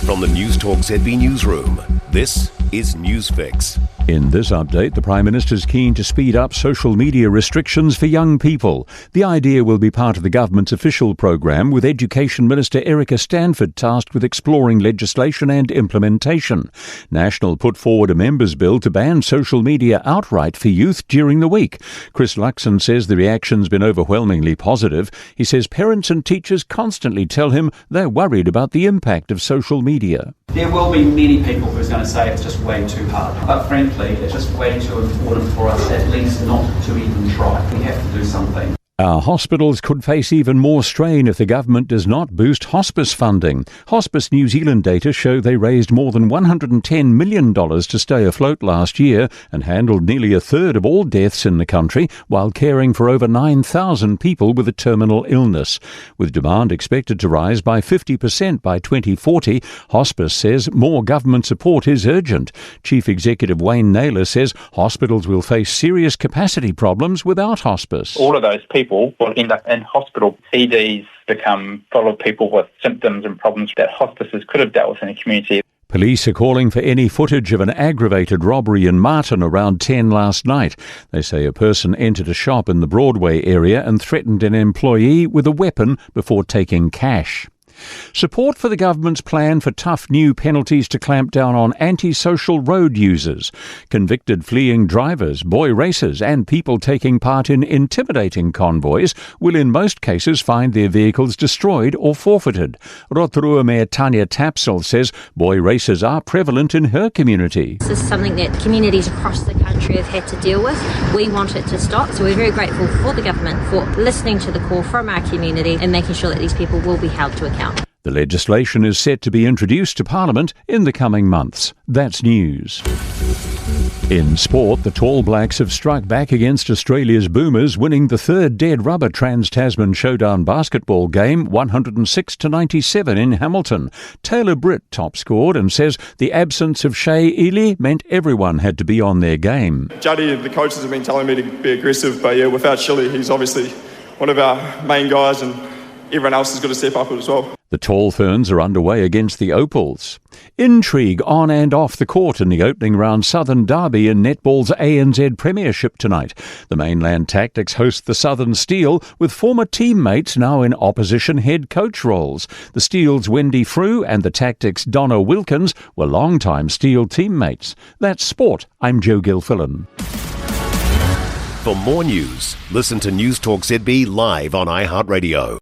From the Newstalk ZB newsroom, this is Newsfix. In this update, the Prime Minister is keen to speed up social media restrictions for young people. The idea will be part of the government's official programme, with Education Minister Erica Stanford tasked with exploring legislation and implementation. National put forward a members' bill to ban social media outright for youth during the week. Chris Luxon says the reaction's been overwhelmingly positive. He says parents and teachers constantly tell him they're worried about the impact of social media. There will be many people who's going to say it's just way too hard. But frankly, it's just way too important for us at least not to even try. We have to do something. Our hospitals could face even more strain if the government does not boost hospice funding. Hospice New Zealand data show they raised more than $110 million to stay afloat last year and handled nearly a third of all deaths in the country while caring for over 9,000 people with a terminal illness. With demand expected to rise by 50% by 2040, Hospice says more government support is urgent. Chief Executive Wayne Naylor says hospitals will face serious capacity problems without hospice. All of those people will end up in hospital. EDs become full of people with symptoms and problems that hospices could have dealt with in the community. Police are calling for any footage of an aggravated robbery in Martin around 10 last night. They say a person entered a shop in the Broadway area and threatened an employee with a weapon before taking cash. Support for the government's plan for tough new penalties to clamp down on antisocial road users. Convicted fleeing drivers, boy racers and people taking part in intimidating convoys will in most cases find their vehicles destroyed or forfeited. Rotorua Mayor Tanya Tapsell says boy racers are prevalent in her community. This is something that communities across the country have had to deal with. We want it to stop, so we're very grateful for the government for listening to the call from our community and making sure that these people will be held to account. The legislation is set to be introduced to Parliament in the coming months. That's news. In sport, the Tall Blacks have struck back against Australia's Boomers, winning the third dead rubber Trans-Tasman Showdown basketball game 106-97 in Hamilton. Taylor Britt top-scored and says the absence of Shea Ely meant everyone had to be on their game. Juddy and the coaches have been telling me to be aggressive, but yeah, without Shelley, he's obviously one of our main guys and everyone else has got to step up as well. The Tall Ferns are underway against the Opals. Intrigue on and off the court in the opening round Southern Derby in netball's ANZ Premiership tonight. The mainland Tactics host the Southern Steel with former teammates now in opposition head coach roles. The Steel's Wendy Frew and the Tactics' Donna Wilkins were long-time Steel teammates. That's sport. I'm Joe Gilfillan. For more news, listen to Newstalk ZB live on iHeartRadio.